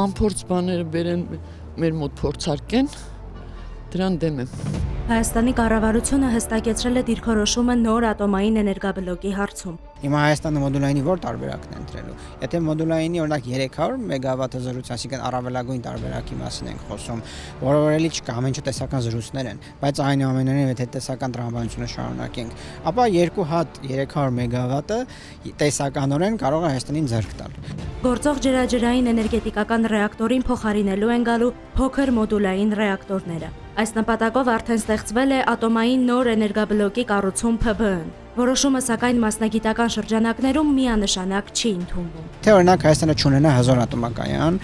անփորձ բաները բերեն մեր մոտ փորձարկեն, դրան դեմ եմ։ Հայաստանի կառավարությունը հստակեցրել է դիրքորոշումը նոր ատոմային էներգաբլոկի հարցում։ Հիմա Հայաստանը մոդուլայինի որ տարբերակն է ընտրելու։ Եթե մոդուլայինի օրինակ 300 մեգավատ զրույց, այսինքն առավելագույն տարբերակի մասին ենք խոսում, որը էլի չկա, ամենը տեսական զրույցներ են, բայց այնուամենայնիվ եթե տեսական տրամաբանությունը շարունակենք, ապա երկու հատ 300 մեգավատը տեսականորեն կարող է Հայաստանին ձեռք տալ։ Գործող ջրաջրային էներգետիկական ռեակտորին փոխարինելու են գալու փոքր մոդուլային ռեակտորները։ Այս նպատակով արդեն ստեղծվել է ատոմային նոր էներգաբլոկի կառուցում ՓԲԸ-ն։ Որոշումը սակայն մասնագիտական շրջանակներում միանշանակ չի ընդունվում։ Թե օրինակ Հայաստանը չունենա հզոր ատոմակայան,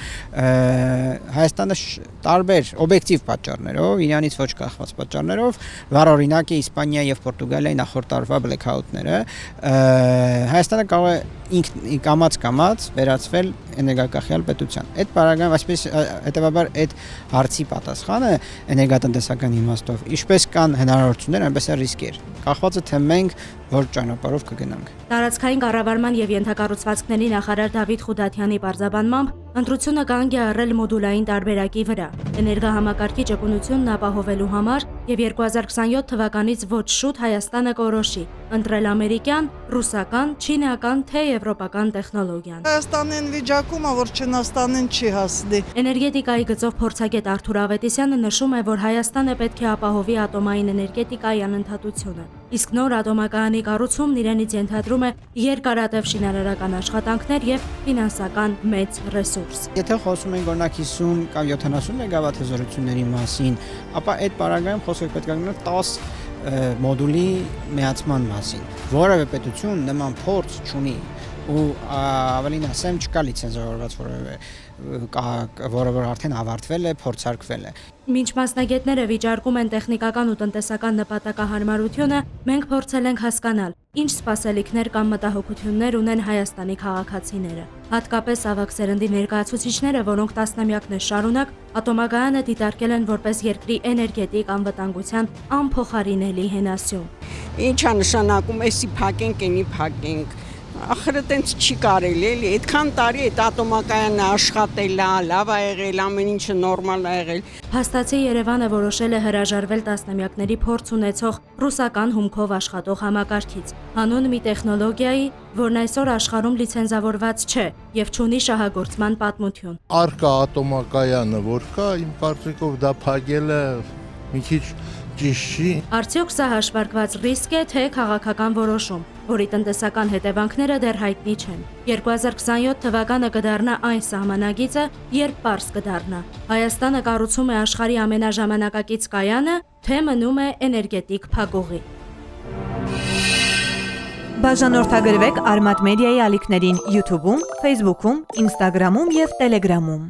Հայաստանը տարբեր օբյեկտիվ պատճառներով, իրանից ոչ կախված պատճառներով, վառ օրինակ է Իսպանիա եւ Պորտուգալիայի նախորդ տարվա բլեքաութները, Հայաստանը կարող է ինքն կամաց վերածվել էներգակախյալ պետության։ Այդ բaragam, այսպես հետեւաբար այդ հարցի պատասխանը էներգատնտեսական իմաստով, ինչպես կան հնարավորություններ, այնպես է ռիսկեր։ Կախված է թե մենք որ ճանապարհով կգնանք։ Տարածքային կառավարման եւ ենթակառուցվածքների նախարար Դավիթ Խուդատյանի պարզաբանմամբ ընտրությունը կանգ է առել մոդուլային տարբերակի վրա։ Էներգահամակարգի ճկունությունն ապահովելու համար եւ 2027 թվականից ոչ շուտ Հայաստանը կորոշի ընտրել ամերիկյան, ռուսական, չինական թե եվրոպական տեխնոլոգիան։ Հայաստանի այն վիճակում է, որ Չինաստանին չի հասնի։ Էներգետիկայի գծով փորձագետ Արթուր Ավետիսյանը նշում է, որ Հայաստանը պետք է ապահովի ատոմային էներգետիկայի անընդհատությունը։ Իսկ նոր ատոմակայանի կառուցումն իրենից ենթադրում է երկարատև շինարարական աշխատանքներ եւ ֆինանսական մեծ ռեսուրս։ Եթե խոսում ենք օրինակ 50 կամ 70 մեգավատ հզորությունների մասին, ապա այդ բaragam խոսքը պետք է գնալ 10 մոդուլի միացման մասին։ Որևէ պետություն նման փորձ չունի ու ավելին ասեմ չկա լիցենզավորված որը որ արդեն ավարտվել է, փորձարկվել է։ Մինչ մասնագետները վիճարկում են տեխնիկական ու տնտեսական նպատակահարմարությունը, մենք փորձել ենք հասկանալ, ինչ սպասելիքներ կամ մտահոգություններ ունեն Հայաստանի քաղաքացիները։ Հատկապես ավագ սերնդի ներկայացուցիչները, որոնք տասնամյակներ շարունակ ատոմակայանը դիտարկել են որպես երկրի էներգետիկ անվտանգության անփոխարինելի հենասյուն։ Ինչ է նշանակում, էսի փակենք, էնի փակենք։ Ախրը տենց չի կարելի էլի, այդքան տարի այդ ատոմակայանը աշխատել է, լավ է եղել, ամեն ինչը նորմալ է եղել։ Փաստացի Երևանը որոշել է հրաժարվել տասնամյակների փորձ ունեցող ռուսական հումքով աշխատող համակարգից, հանուն մի տեխնոլոգիայի, որն այսօր աշխարհում լիցենզավորված չէ եւ չունի շահագործման պատմություն։ Արկա ատոմակայանը որ կա, իմ կարծիքով դա փակել է մի քիչ ճիշտ չի։ Արդյոք սա հաշվարկված ռիսկ է, թե քաղաքական որոշում, որի տնտեսական հետևանքները դեռ հայտնի չեն։ 2027 թվականը կդառնա այն սահմանագիծը, երբ պարզ կդառնա։ Հայաստանը կառուցում է աշխարհի ամենաժամանակակից կայանը, թե մնում է էներգետիկ փակուղի։ Բաժանորդագրվեք Արմատ մեդիայի ալիքներին YouTube-ում, Facebook-ում, Instagram-ում եւ Telegram-ում։